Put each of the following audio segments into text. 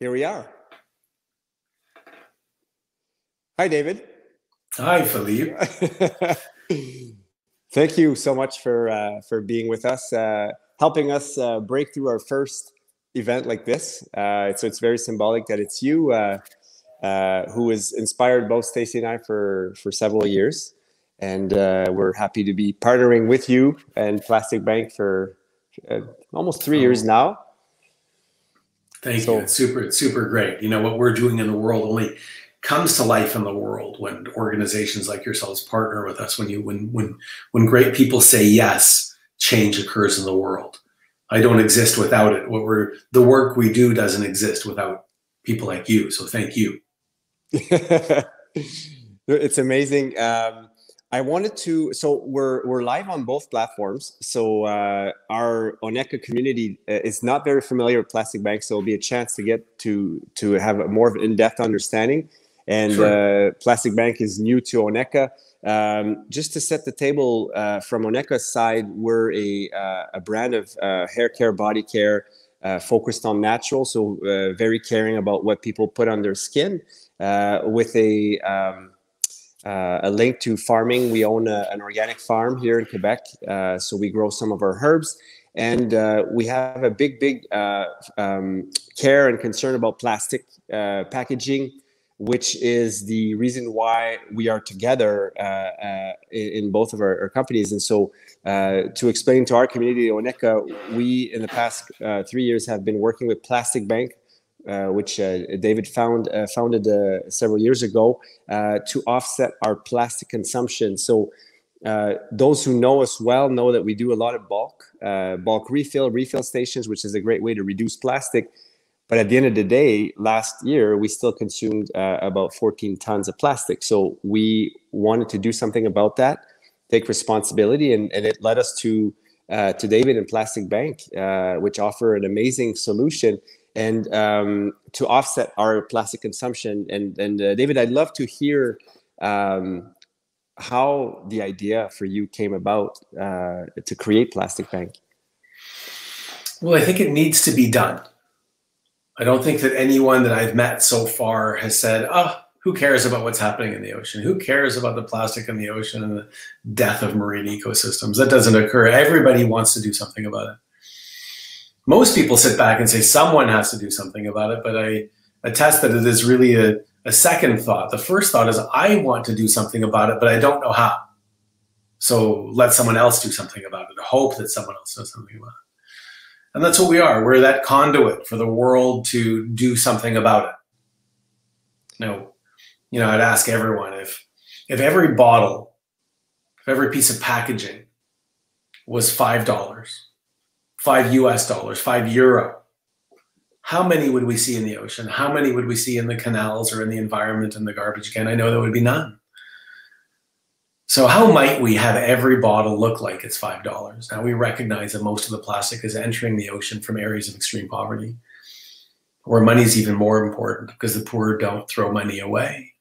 Here we are. Hi, David. Hi, Philippe. Thank you so much for being with us, helping us break through our first event like this. So it's very symbolic that it's you who has inspired both Stacy and I for several years. And we're happy to be partnering with you and Plastic Bank for almost 3 years now. Thank you. It's super great. You know, what we're doing in the world only comes to life in the world when organizations like yourselves partner with us. When great people say yes, change occurs in the world. I don't exist without it. The work we do doesn't exist without people like you. So thank you. It's amazing. I wanted to, so we're live on both platforms. So our Oneka community is not very familiar with Plastic Bank, so it'll be a chance to get to have a more of an in-depth understanding. And sure. Plastic Bank is new to Oneka. Just to set the table, from Oneka's side, we're a brand of hair care, body care, focused on natural, so very caring about what people put on their skin, with a link to farming. We own an organic farm here in Quebec, so we grow some of our herbs, and we have a big care and concern about plastic packaging, which is the reason why we are together in both of our companies. And so to explain to our community, Oneka, we in the past 3 years have been working with Plastic Bank, which David founded several years ago, to offset our plastic consumption. So those who know us well know that we do a lot of bulk refill stations, which is a great way to reduce plastic. But at the end of the day, last year, we still consumed about 14 tons of plastic. So we wanted to do something about that, take responsibility, and it led us to David and Plastic Bank, which offer an amazing solution and to offset our plastic consumption. And David, I'd love to hear how the idea for you came about to create Plastic Bank. Well, I think it needs to be done. I don't think that anyone that I've met so far has said, oh, who cares about what's happening in the ocean? Who cares about the plastic in the ocean and the death of marine ecosystems? That doesn't occur. Everybody wants to do something about it. Most people sit back and say someone has to do something about it, but I attest that it is really a second thought. The first thought is I want to do something about it, but I don't know how. So let someone else do something about it. Hope that someone else does something about it. And that's what we are. We're that conduit for the world to do something about it. Now, you know, I'd ask everyone if every bottle, if every piece of packaging was $5, $5 US, €5, how many would we see in the ocean? How many would we see in the canals or in the environment and the garbage can? I know there would be none. So how might we have every bottle look like it's $5? Now we recognize that most of the plastic is entering the ocean from areas of extreme poverty, where money is even more important because the poor don't throw money away.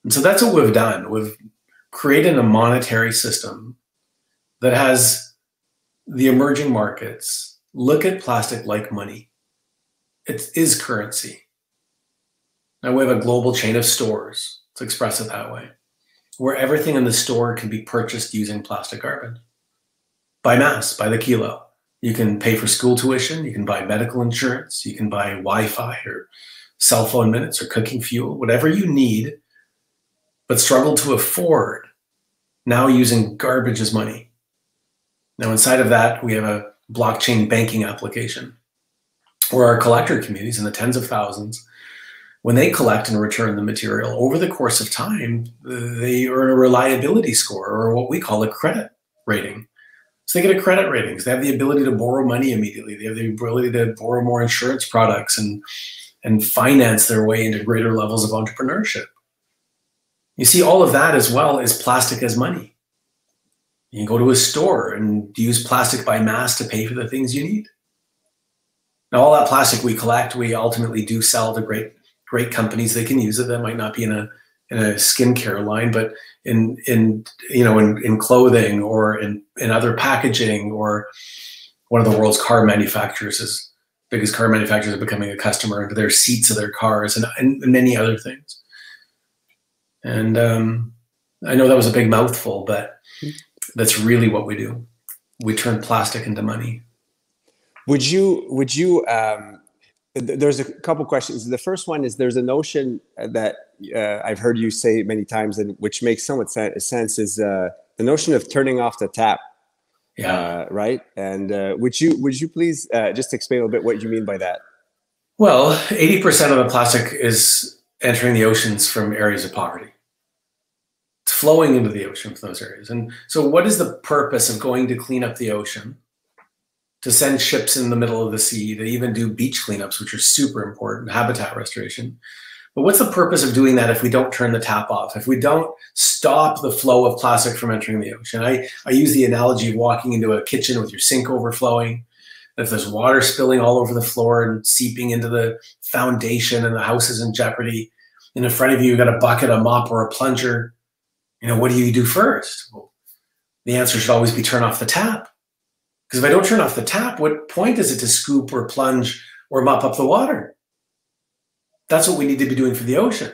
And so that's what we've done. We've created a monetary system that has the emerging markets look at plastic like money. It is currency. Now we have a global chain of stores, let's express it that way, where everything in the store can be purchased using plastic garbage by mass, by the kilo. You can pay for school tuition, you can buy medical insurance, you can buy Wi-Fi or cell phone minutes or cooking fuel, whatever you need, but struggle to afford, now using garbage as money. Now inside of that, we have a blockchain banking application where our collector communities in the tens of thousands, when they collect and return the material over the course of time, they earn a reliability score, or what we call a credit rating. So they get a credit rating. They have the ability to borrow money immediately. They have the ability to borrow more insurance products and finance their way into greater levels of entrepreneurship. You see, all of that as well is plastic as money. You can go to a store and use plastic by mass to pay for the things you need. Now, all that plastic we collect, we ultimately do sell to great companies. They can use it. That might not be in a skincare line, but in clothing or in other packaging, or one of the world's car manufacturers biggest car manufacturers are becoming a customer into their seats of their cars, and many other things. And I know that was a big mouthful, but that's really what we do. We turn plastic into money. Would you there's a couple questions. The first one is, there's a notion that I've heard you say many times, and which makes somewhat sense, is the notion of turning off the tap. Yeah. Right. And would you please just explain a little bit what you mean by that? Well, 80% of the plastic is entering the oceans from areas of poverty. It's flowing into the ocean from those areas. And so what is the purpose of going to clean up the ocean, to send ships in the middle of the sea, to even do beach cleanups, which are super important, habitat restoration? But what's the purpose of doing that if we don't turn the tap off, if we don't stop the flow of plastic from entering the ocean? I use the analogy of walking into a kitchen with your sink overflowing. If there's water spilling all over the floor and seeping into the foundation and the house is in jeopardy, and in front of you, you've got a bucket, a mop, or a plunger, what do you do first? Well, the answer should always be turn off the tap. Because if I don't turn off the tap, what point is it to scoop or plunge or mop up the water? That's what we need to be doing for the ocean.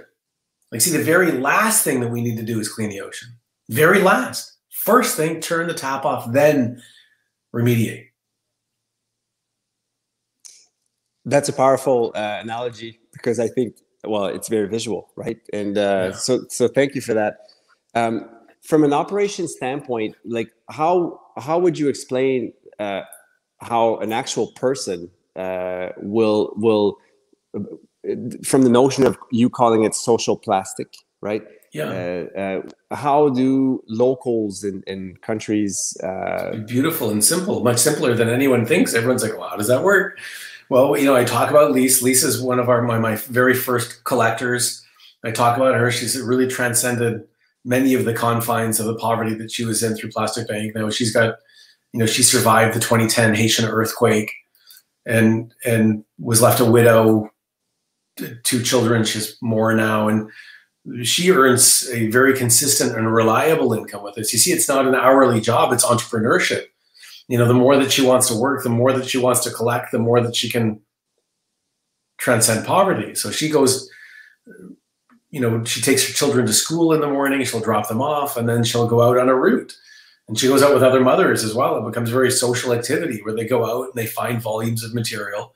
Like, see, the very last thing that we need to do is clean the ocean. Very last. First thing, turn the tap off, then remediate. That's a powerful analogy, because I think, well, it's very visual, right? And so thank you for that. From an operations standpoint, like how would you explain how an actual person will from the notion of you calling it social plastic, right? Yeah. How do locals in countries? Beautiful and simple, much simpler than anyone thinks. Everyone's like, well, how does that work? Well, I talk about Lise. Lise is one of my very first collectors. I talk about her. She's really transcended many of the confines of the poverty that she was in through Plastic Bank. Now she's got, she survived the 2010 Haitian earthquake and was left a widow, 2 children. She's more now. And she earns a very consistent and reliable income with this. You see, it's not an hourly job, it's entrepreneurship. The more that she wants to work, the more that she wants to collect, the more that she can transcend poverty. So she goes, she takes her children to school in the morning, she'll drop them off, and then she'll go out on a route. And she goes out with other mothers as well. It becomes a very social activity where they go out and they find volumes of material.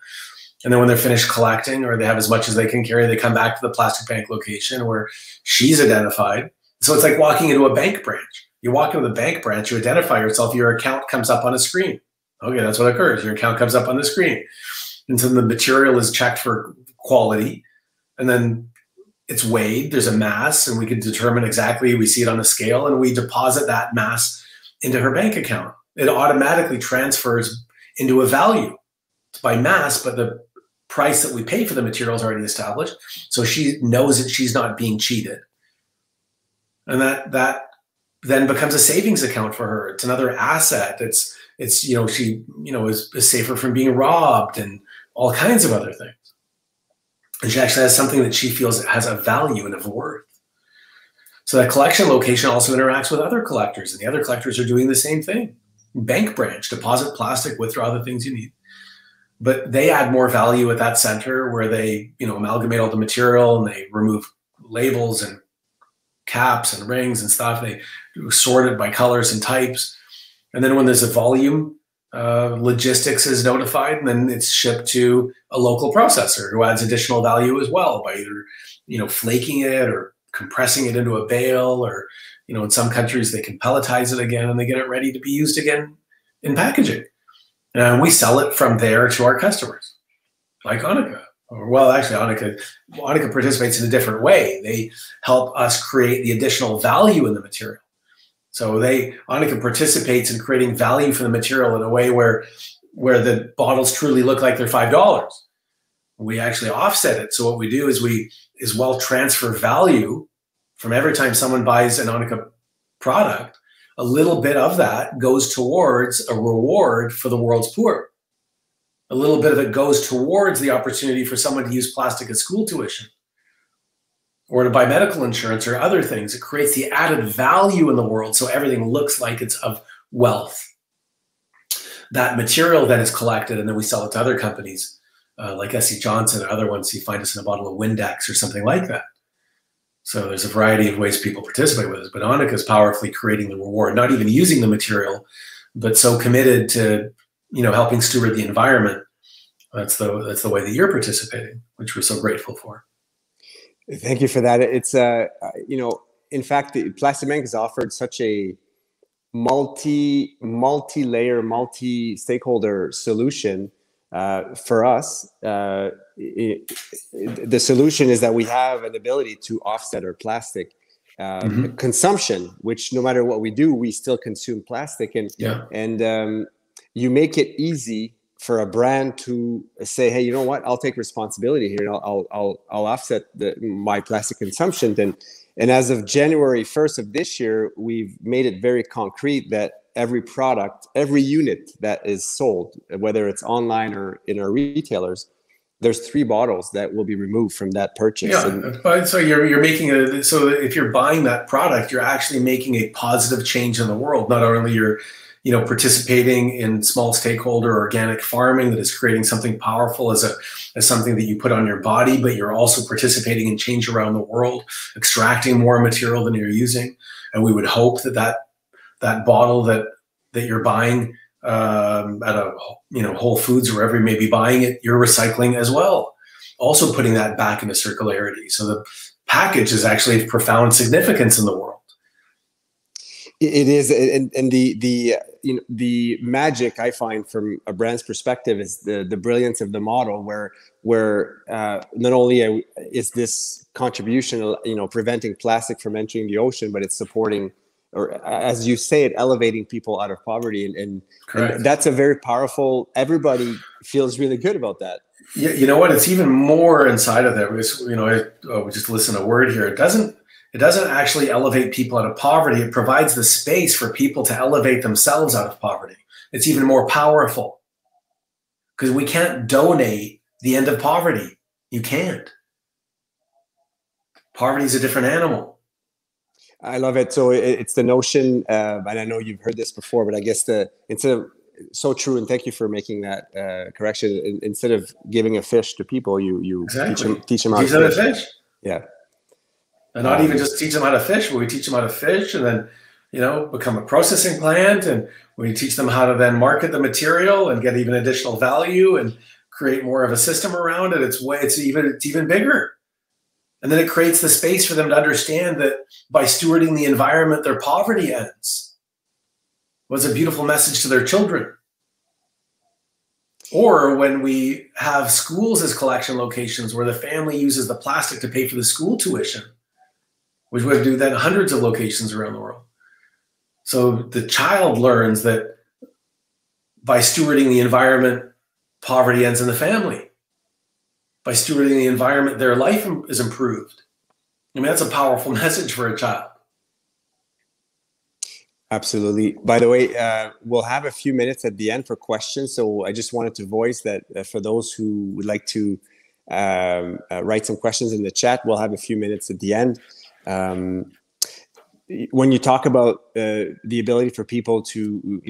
And then when they're finished collecting, or they have as much as they can carry, they come back to the Plastic Bank location where she's identified. So it's like walking into a bank branch. You walk into the bank branch, you identify yourself, your account comes up on a screen. Okay, that's what occurs. Your account comes up on the screen. And so the material is checked for quality, and then it's weighed. There's a mass, and we can determine exactly, we see it on a scale, and we deposit that mass into her bank account. It automatically transfers into a value. It's by mass, but the price that we pay for the material is already established. So she knows that she's not being cheated. And that then becomes a savings account for her. It's another asset. It's she is safer from being robbed and all kinds of other things. And she actually has something that she feels has a value and of worth. So that collection location also interacts with other collectors, and the other collectors are doing the same thing. Bank branch, deposit plastic, withdraw the things you need. But they add more value at that center where they, amalgamate all the material, and they remove labels and caps and rings and stuff. They sort it by colors and types. And then when there's a volume, logistics is notified, and then it's shipped to a local processor who adds additional value as well by either, flaking it or compressing it into a bale, or, in some countries they can pelletize it again and they get it ready to be used again in packaging. And we sell it from there to our customers, like Annika. Well, actually, Annika participates in a different way. They help us create the additional value in the material. So Annika participates in creating value for the material in a way where the bottles truly look like they're $5. We actually offset it. So what we do is we transfer value from every time someone buys an Annika product. A little bit of that goes towards a reward for the world's poor. A little bit of it goes towards the opportunity for someone to use plastic as school tuition, or to buy medical insurance or other things. It creates the added value in the world, so everything looks like it's of wealth. That material then is collected, and then we sell it to other companies like S.C. Johnson and other ones, you find us in a bottle of Windex or something like that. So there's a variety of ways people participate with this. But Annika is powerfully creating the reward, not even using the material, but so committed to, helping steward the environment. That's the way that you're participating, which we're so grateful for. Thank you for that. It's in fact, the Plastic Bank has offered such a multi-layer, multi-stakeholder solution for us. The solution is that we have an ability to offset our plastic consumption, which no matter what we do, we still consume plastic. And you make it easy for a brand to say, hey, you know what? I'll take responsibility here, and I'll offset my plastic consumption. And as of January 1st of this year, we've made it very concrete that every product, every unit that is sold, whether it's online or in our retailers, there's 3 bottles that will be removed from that purchase. But so you're making so if you're buying that product, you're actually making a positive change in the world. Not only you're participating in small stakeholder organic farming that is creating something powerful as something that you put on your body, but you're also participating in change around the world, extracting more material than you're using. And we would hope that bottle that you're buying at a Whole Foods or wherever you may be buying it, you're recycling as well, also putting that back into circularity. So the package is actually of profound significance in the world. It is, and the magic I find from a brand's perspective is the brilliance of the model, where not only is this contribution, preventing plastic from entering the ocean, but it's supporting, or as you say, it elevating people out of poverty, and that's a very powerful. Everybody feels really good about that. Yeah, you know what? It's even more inside of that. Because, we just listen to a word here. It doesn't actually elevate people out of poverty. It provides the space for people to elevate themselves out of poverty. It's even more powerful because we can't donate the end of poverty. You can't. Poverty is a different animal. I love it. So it's the notion, and I know you've heard this before, but I guess instead of, so true, and thank you for making that correction. Instead of giving a fish to people, you teach them how to fish. Yeah. And not even just teach them how to fish, but we teach them how to fish and then, become a processing plant. And we teach them how to then market the material and get even additional value and create more of a system around it. It's even bigger. And then it creates the space for them to understand that by stewarding the environment, their poverty ends. It was a beautiful message to their children. Or when we have schools as collection locations where the family uses the plastic to pay for the school tuition, which we do that in hundreds of locations around the world. So the child learns that by stewarding the environment, poverty ends in the family. By stewarding the environment, their life is improved. I mean, that's a powerful message for a child. Absolutely. By the way, we'll have a few minutes at the end for questions. So I just wanted to voice that for those who would like to write some questions in the chat, we'll have a few minutes at the end. When you talk about the ability for people to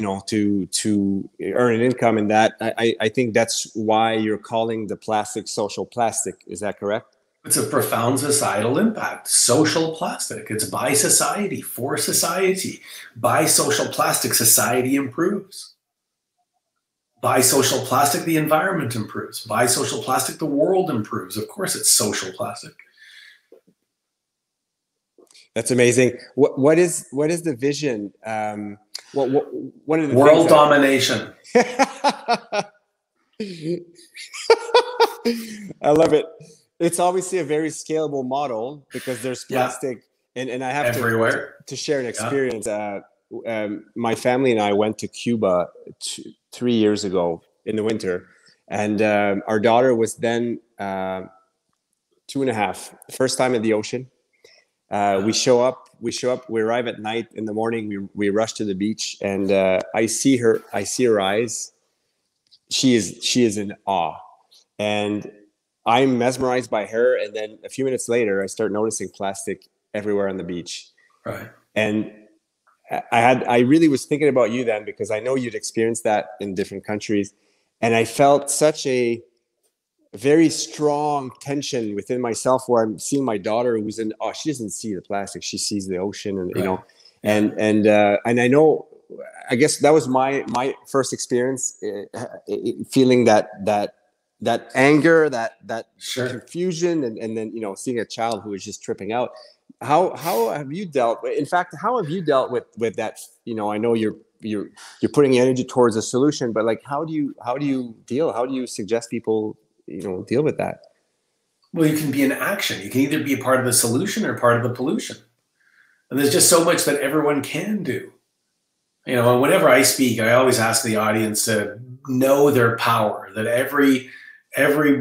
earn an income, and that I think that's why you're calling the plastic social plastic. Is that correct? It's a profound societal impact. Social plastic. It's by society, for society. By social plastic, society improves. By social plastic, the environment improves. By social plastic, the world improves. Of course, it's social plastic. That's amazing. What is the vision? What are the world domination? I love it. It's obviously a very scalable model because there's plastic, and I have everywhere. To share an experience. My family and I went to Cuba 3 years ago in the winter, and our daughter was then 2.5. First time in the ocean. We show up, we arrive at night. In the morning, we rush to the beach, and I see her eyes. She is in awe, and I'm mesmerized by her. And then a few minutes later, I start noticing plastic everywhere on the beach. Right. And I really was thinking about you then, because I know you'd experienced that in different countries, and I felt such a very strong tension within myself where I'm seeing my daughter who's in, oh, she doesn't see the plastic, she sees the ocean, and you know, and I know, I guess that was my first experience, feeling that anger, that confusion, and then, you know, seeing a child who is just tripping out. How have you dealt? In fact, how have you dealt with that? You know, I know you're putting energy towards a solution, but like, how do you deal? How do you suggest people, you know, deal with that? Well, you can be in action. You can either be a part of the solution or part of the pollution. And there's just so much that everyone can do. You know, whenever I speak, I always ask the audience to know their power, that every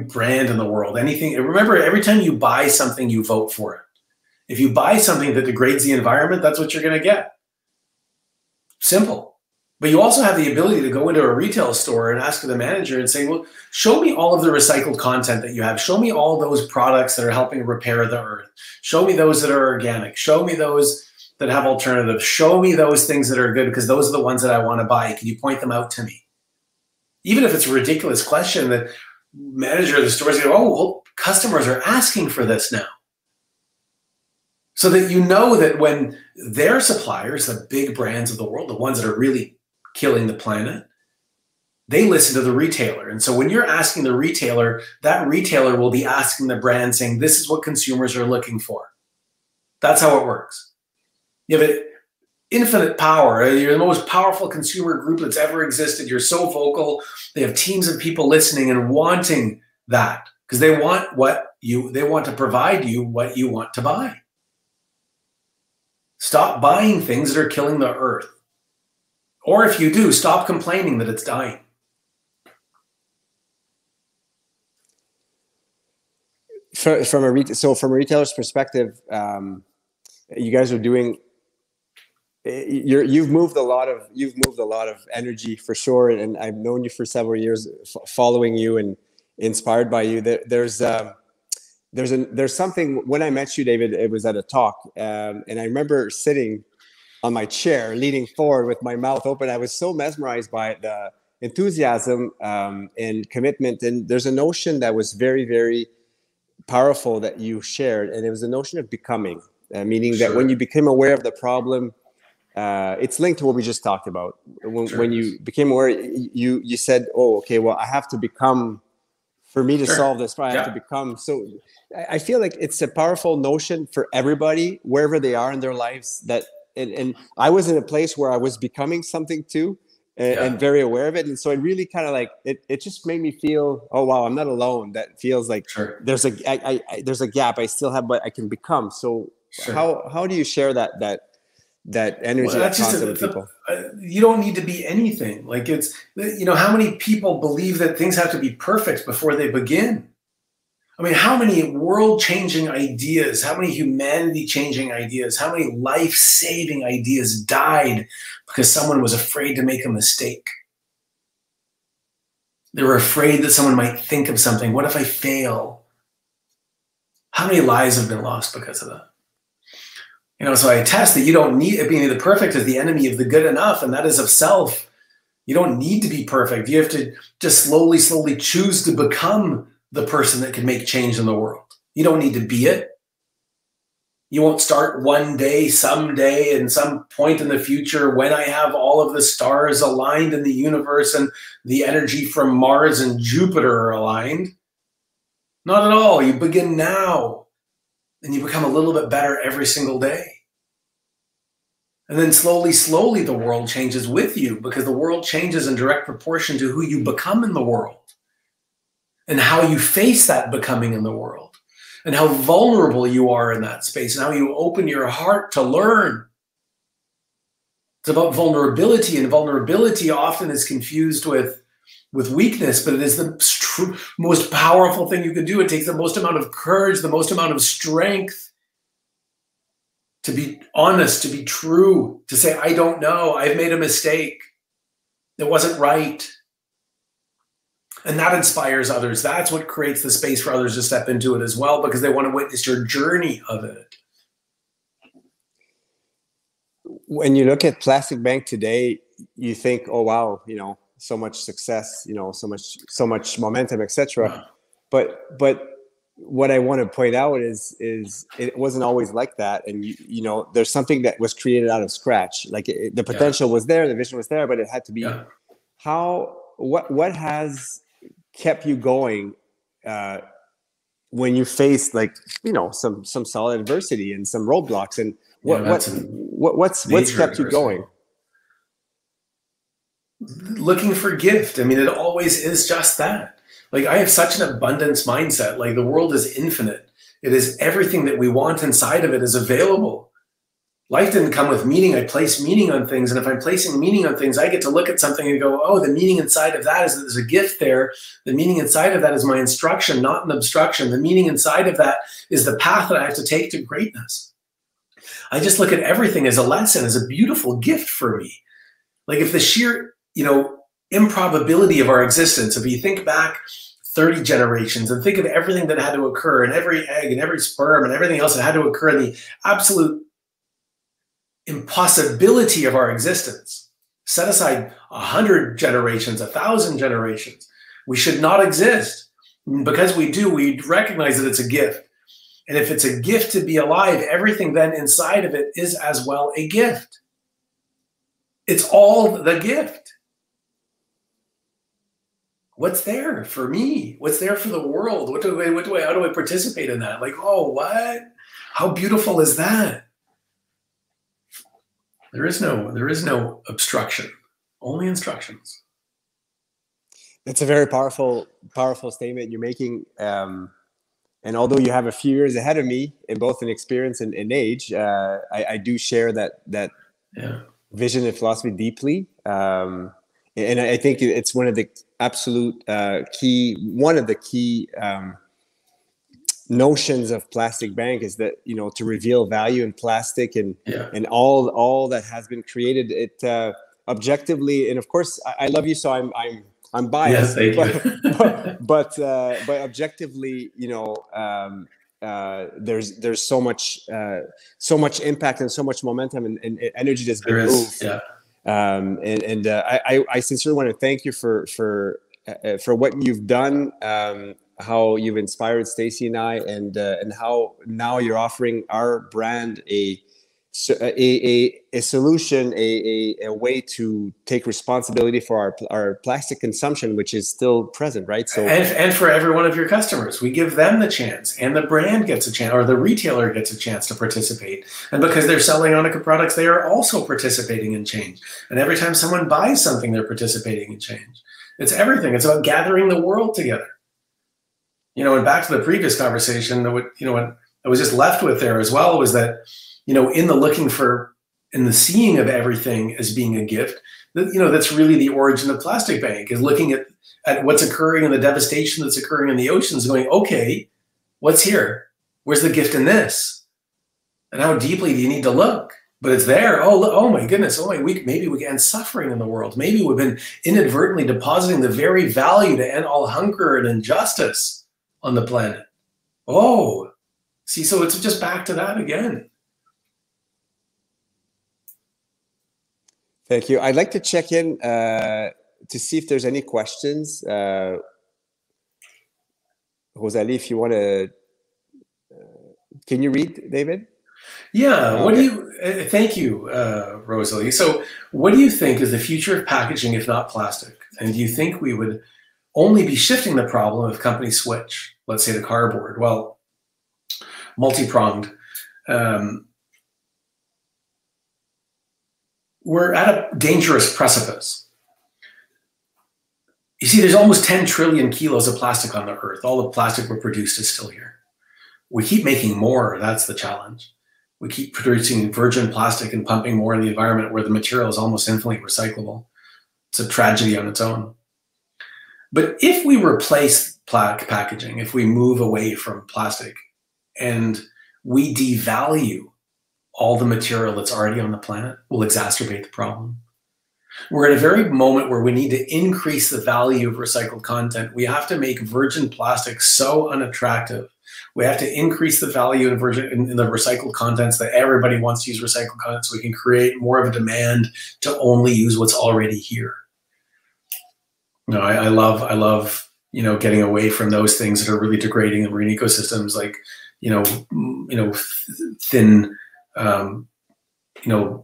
brand in the world, anything, remember, every time you buy something, you vote for it. If you buy something that degrades the environment, that's what you're going to get. Simple. But you also have the ability to go into a retail store and ask the manager and say, well, show me all of the recycled content that you have. Show me all those products that are helping repair the earth. Show me those that are organic. Show me those that have alternatives. Show me those things that are good, because those are the ones that I want to buy. Can you point them out to me? Even if it's a ridiculous question, the manager of the store is going, oh, well, customers are asking for this now. So that you know that when their suppliers, the big brands of the world, the ones that are really killing the planet, they listen to the retailer. And so when you're asking the retailer, that retailer will be asking the brand, saying, this is what consumers are looking for. That's how it works. You have infinite power. You're the most powerful consumer group that's ever existed. You're so vocal. They have teams of people listening and wanting that, because they want to provide you what you want to buy. Stop buying things that are killing the earth. Or if you do, stop complaining that it's dying. From a retailer's perspective, you guys are doing. You've moved a lot of energy for sure, and I've known you for several years, following you and inspired by you. There's something, when I met you, David, it was at a talk, and I remember sitting on my chair, leaning forward with my mouth open. I was so mesmerized by the enthusiasm and commitment. And there's a notion that was very, very powerful that you shared, and it was the notion of becoming, meaning that when you became aware of the problem, it's linked to what we just talked about. When you became aware, you said, oh, okay, well, I have to become. For me to solve this, I have to become. So I feel like it's a powerful notion for everybody, wherever they are in their lives. And I was in a place where I was becoming something too, and very aware of it. And so it really kind of like, it just made me feel, oh, wow, I'm not alone. That feels like there's a gap I still have, but I can become. So how do you share that energy, that concept with people? You don't need to be anything. Like, it's, you know, how many people believe that things have to be perfect before they begin? I mean, how many world-changing ideas, how many humanity-changing ideas, how many life-saving ideas died because someone was afraid to make a mistake? They were afraid that someone might think of something. What if I fail? How many lives have been lost because of that? You know, so I attest that you don't need it. Being the perfect is the enemy of the good enough, and that is of self. You don't need to be perfect. You have to just slowly choose to become the person that can make change in the world. You don't need to be it. You won't start one day, someday, and some point in the future when I have all of the stars aligned in the universe and the energy from Mars and Jupiter are aligned. Not at all. You begin now. And you become a little bit better every single day. And then slowly the world changes with you, because the world changes in direct proportion to who you become in the world and how you face that becoming in the world and how vulnerable you are in that space and how you open your heart to learn. It's about vulnerability, and vulnerability often is confused with weakness, but it is the most powerful thing you can do. It takes the most amount of courage, the most amount of strength to be honest, to be true, to say, I don't know, I've made a mistake. It wasn't right. And that inspires others. That's what creates the space for others to step into it as well, because they want to witness your journey of it. When you look at Plastic Bank today, you think, oh, wow, you know, so much success, you know, so much momentum, etc. but what I want to point out is it wasn't always like that. And you know, there's something that was created out of scratch. Like the potential was there, the vision was there, but it had to be. What has kept you going when you faced, like, you know, some solid adversity and some roadblocks, and what's kept you going? Looking for gift. I mean, it always is just that. Like, I have such an abundance mindset. Like, the world is infinite. It is everything that we want inside of it is available. Life didn't come with meaning. I place meaning on things. And if I'm placing meaning on things, I get to look at something and go, oh, the meaning inside of that is that there's a gift there. The meaning inside of that is my instruction, not an obstruction. The meaning inside of that is the path that I have to take to greatness. I just look at everything as a lesson, as a beautiful gift for me. Like, if the sheer, you know, improbability of our existence, if you think back 30 generations and think of everything that had to occur, and every egg and every sperm and everything else that had to occur, and the absolute impossibility of our existence, set aside 100 generations, 1,000 generations, we should not exist. Because we do, we recognize that it's a gift. And if it's a gift to be alive, everything then inside of it is as well a gift. It's all the gift. What's there for me? What's there for the world? How do I participate in that? Like, oh, what? How beautiful is that? There is no obstruction, only instructions. That's a very powerful statement you're making. And although you have a few years ahead of me in both in experience and in age, I do share that vision and philosophy deeply. And I think it's one of the absolute key notions of Plastic Bank is that, you know, to reveal value in plastic and all that has been created, it objectively, and of course I love you, so I'm biased, but objectively, you know, there's so much impact and so much momentum and energy that's been moved. I sincerely want to thank you for what you've done, how you've inspired Stacy and I, and how now you're offering our brand a solution, a way to take responsibility for our plastic consumption, which is still present, right? So and for every one of your customers, we give them the chance, and the brand gets a chance, or the retailer gets a chance to participate. And because they're selling Annika products, they are also participating in change. And every time someone buys something, they're participating in change. It's everything. It's about gathering the world together. You know, and back to the previous conversation, what I was just left with there as well was that, you know, in the looking for and the seeing of everything as being a gift, you know, that's really the origin of Plastic Bank, is looking at what's occurring and the devastation that's occurring in the oceans, going, okay, what's here? Where's the gift in this? And how deeply do you need to look? But it's there. Oh my goodness. Oh, maybe we can end suffering in the world. Maybe we've been inadvertently depositing the very value to end all hunger and injustice on the planet. Oh, see, so it's just back to that again. Thank you. I'd like to check in to see if there's any questions. Rosalie, if you want to, can you read, David? Yeah. What do you? Thank you, Rosalie. So, what do you think is the future of packaging, if not plastic? And do you think we would only be shifting the problem if companies switch, let's say, to cardboard? Well, multi-pronged. We're at a dangerous precipice. You see, there's almost 10 trillion kilos of plastic on the earth. All the plastic we produce is still here. We keep making more. That's the challenge. We keep producing virgin plastic and pumping more in the environment where the material is almost infinitely recyclable. It's a tragedy on its own. But if we replace packaging, if we move away from plastic and we devalue all the material that's already on the planet, will exacerbate the problem. We're at a very moment where we need to increase the value of recycled content. We have to make virgin plastic so unattractive. We have to increase the value in the recycled contents, that everybody wants to use recycled content, so we can create more of a demand to only use what's already here. You know, I love getting away from those things that are really degrading the marine ecosystems, like, thin,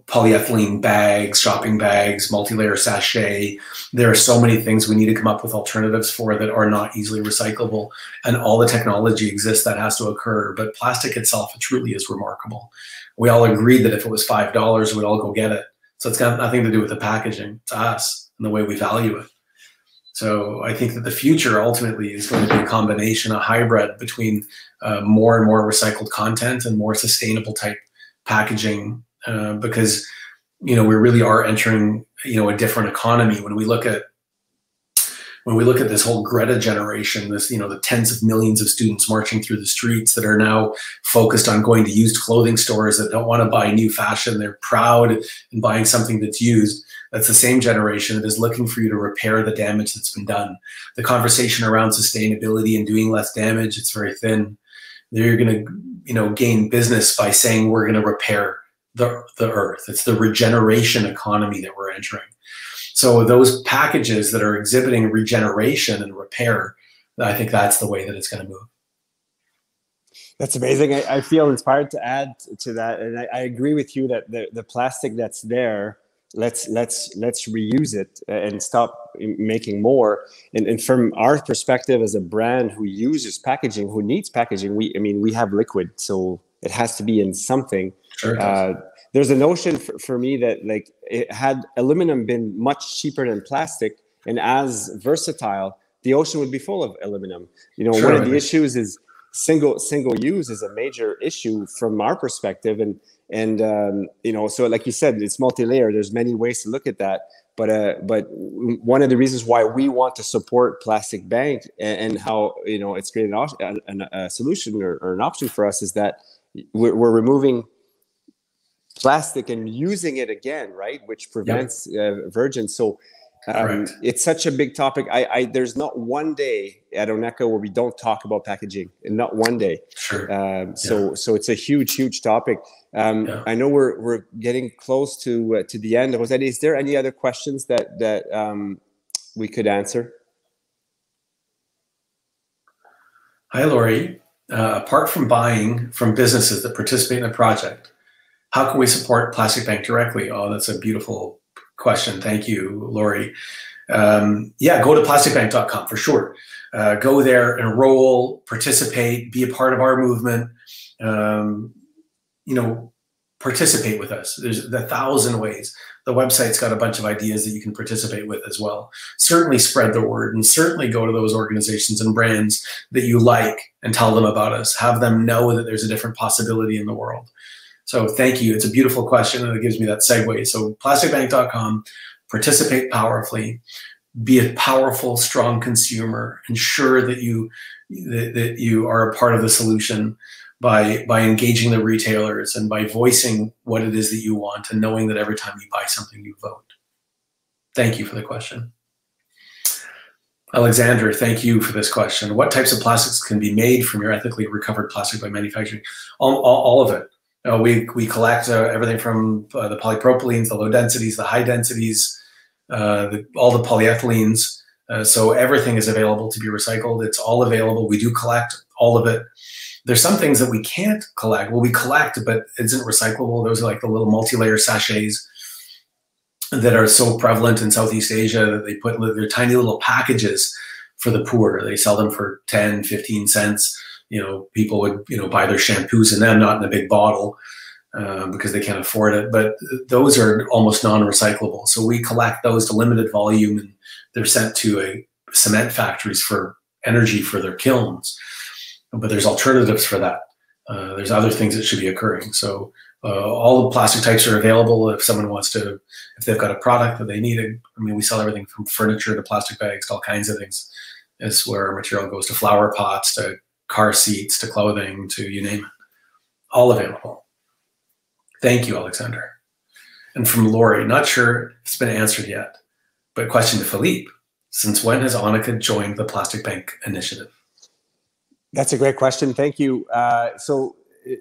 polyethylene bags, shopping bags, multi-layer sachet. There are so many things we need to come up with alternatives for that are not easily recyclable. And all the technology exists that has to occur. But plastic itself, it truly is remarkable. We all agreed that if it was $5, we'd all go get it. So it's got nothing to do with the packaging. It's us and the way we value it. So I think that the future ultimately is going to be a combination, a hybrid between more and more recycled content and more sustainable type packaging, because we really are entering a different economy. When we look at this whole Greta generation, this the tens of millions of students marching through the streets that are now focused on going to used clothing stores, that don't want to buy new fashion, they're proud in buying something that's used. That's the same generation that is looking for you to repair the damage that's been done. The conversation around sustainability and doing less damage, it's very thin. They're going to gain business by saying we're going to repair the earth. It's the regeneration economy that we're entering. So those packages that are exhibiting regeneration and repair, I think that's the way that it's going to move. That's amazing. I feel inspired to add to that, and I agree with you that the plastic that's there, let's reuse it and stop making more. And from our perspective as a brand who uses packaging, who needs packaging, we have liquid, so it has to be in something. Sure. There's a notion for me that, like, had aluminum been much cheaper than plastic and as versatile, the ocean would be full of aluminum. Sure, one of the issues is single use is a major issue from our perspective, and so like you said, it's multi-layer. There's many ways to look at that, but one of the reasons why we want to support Plastic Bank and how it's created a solution or an option for us is that we're removing plastic and using it again, right? Which prevents virgin. So it's such a big topic. There's not one day at Oneka where we don't talk about packaging, and not one day. Sure. So it's a huge topic. I know we're getting close to the end. Is there any other questions that we could answer? Hi, Lori. Apart from buying from businesses that participate in a project, how can we support Plastic Bank directly? Oh, that's a beautiful question. Thank you, Lori. Go to plasticbank.com for sure. Go there, enroll, participate, be a part of our movement. Participate with us. There's 1,000 ways. The website's got a bunch of ideas that you can participate with as well. Certainly spread the word, and certainly go to those organizations and brands that you like and tell them about us. Have them know that there's a different possibility in the world. So thank you. It's a beautiful question, and it gives me that segue. So plasticbank.com, participate powerfully, be a powerful, strong consumer. Ensure that you are a part of the solution by engaging the retailers and by voicing what it is that you want and knowing that every time you buy something, you vote. Thank you for the question. Alexander, thank you for this question. What types of plastics can be made from your ethically recovered plastic by manufacturing? All of it. We collect everything from the polypropylenes, the low densities, the high densities, all the polyethylenes. So everything is available to be recycled. It's all available. We do collect all of it. There's some things that we can't collect. Well, we collect, but it isn't recyclable. Those are like the little multi-layer sachets that are so prevalent in Southeast Asia that they put their tiny little packages for the poor. They sell them for 10, 15 cents. People would, buy their shampoos in them, not in a big bottle, because they can't afford it. But those are almost non-recyclable. So we collect those to limited volume, and they're sent to cement factories for energy for their kilns. But there's alternatives for that. There's other things that should be occurring. So all the plastic types are available if someone wants to, if they've got a product that they need. We sell everything from furniture to plastic bags to all kinds of things. It's where our material goes, to flower pots, to car seats, to clothing, to you name it. All available. Thank you, Alexander. And from Lori, not sure if it's been answered yet, but question to Philippe. Since when has Oneka joined the Plastic Bank initiative? That's a great question. Thank you. So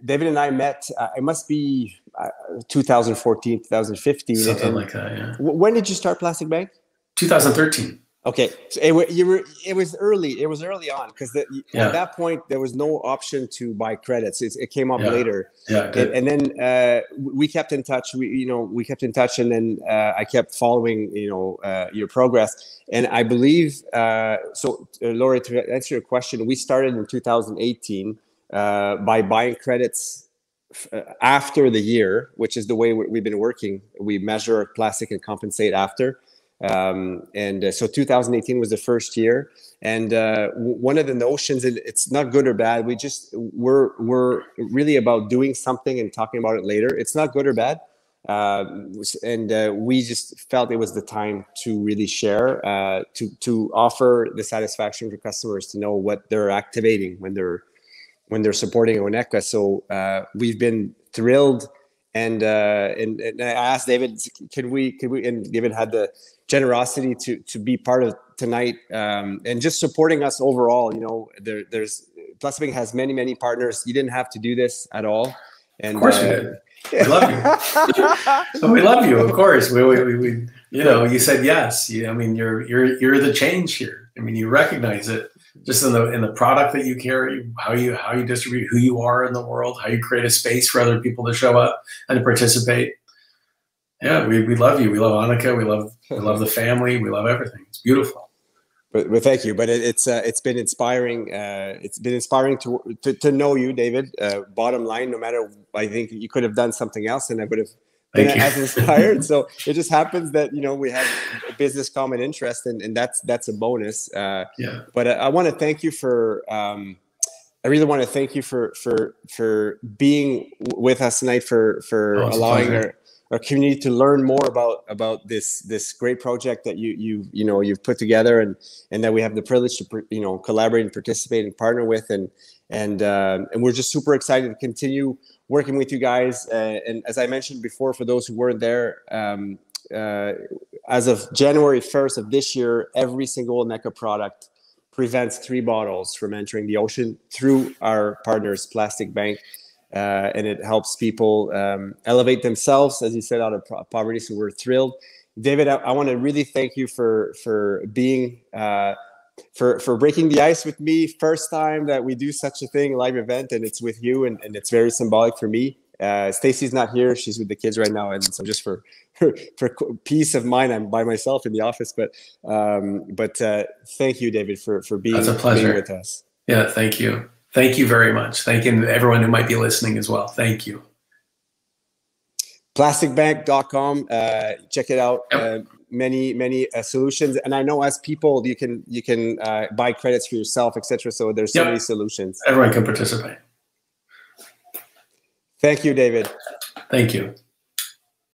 David and I met, it must be 2014, 2015. Something like that, yeah. When did you start Plastic Bank? 2013. Okay, so it was early. It was early on because at that point there was no option to buy credits. It came up later. Yeah, good. And then we kept in touch. We kept in touch, and then I kept following your progress. And I believe so, Laurie, to answer your question, we started in 2018 by buying credits after the year, which is the way we've been working. We measure plastic and compensate after. So 2018 was the first year, and one of the notions, and it's not good or bad, we're really about doing something and talking about it later. It's not good or bad, and we just felt it was the time to really share, to offer the satisfaction for customers to know what they're activating when they're supporting Oneca. So we've been thrilled. And I asked David, can we, and David had the generosity to be part of tonight, and just supporting us overall. There's Plastic has many partners. You didn't have to do this at all. And of course we did. We love you. So we love you, of course. We you said yes. I mean, you're the change here. I mean, you recognize it just in the product that you carry, how you distribute, who you are in the world, how you create a space for other people to show up and to participate. Yeah, we love you. We love Oneca. We love the family. We love everything. It's beautiful. But thank you. But it's been inspiring. It's been inspiring to know you, David. Bottom line, no matter, I think you could have done something else, and I would have been as inspired. So it just happens that we have a business common interest, and that's a bonus. But I want to thank you for. I really want to thank you for being with us tonight, for allowing our community to learn more about this great project that you've put together, and that we have the privilege to collaborate and participate and partner with, and we're just super excited to continue working with you guys. And as I mentioned before, for those who weren't there, as of January 1st of this year, every single Oneca product prevents 3 bottles from entering the ocean through our partners, Plastic Bank. And it helps people elevate themselves, as you said, out of poverty. So we're thrilled. David, I want to really thank you for being, for breaking the ice with me. First time that we do such a thing, live event, and it's with you, and it's very symbolic for me. Stacy's not here. She's with the kids right now. And so just for peace of mind, I'm by myself in the office. But thank you, David, for being, That's a pleasure. being with us. Yeah, thank you. Thank you very much. Thank you, everyone who might be listening as well. Thank you. Plasticbank.com. Check it out. Yep. Many solutions, and I know as people you can buy credits for yourself, etc. So there's so many solutions. Everyone can participate. Thank you, David. Thank you.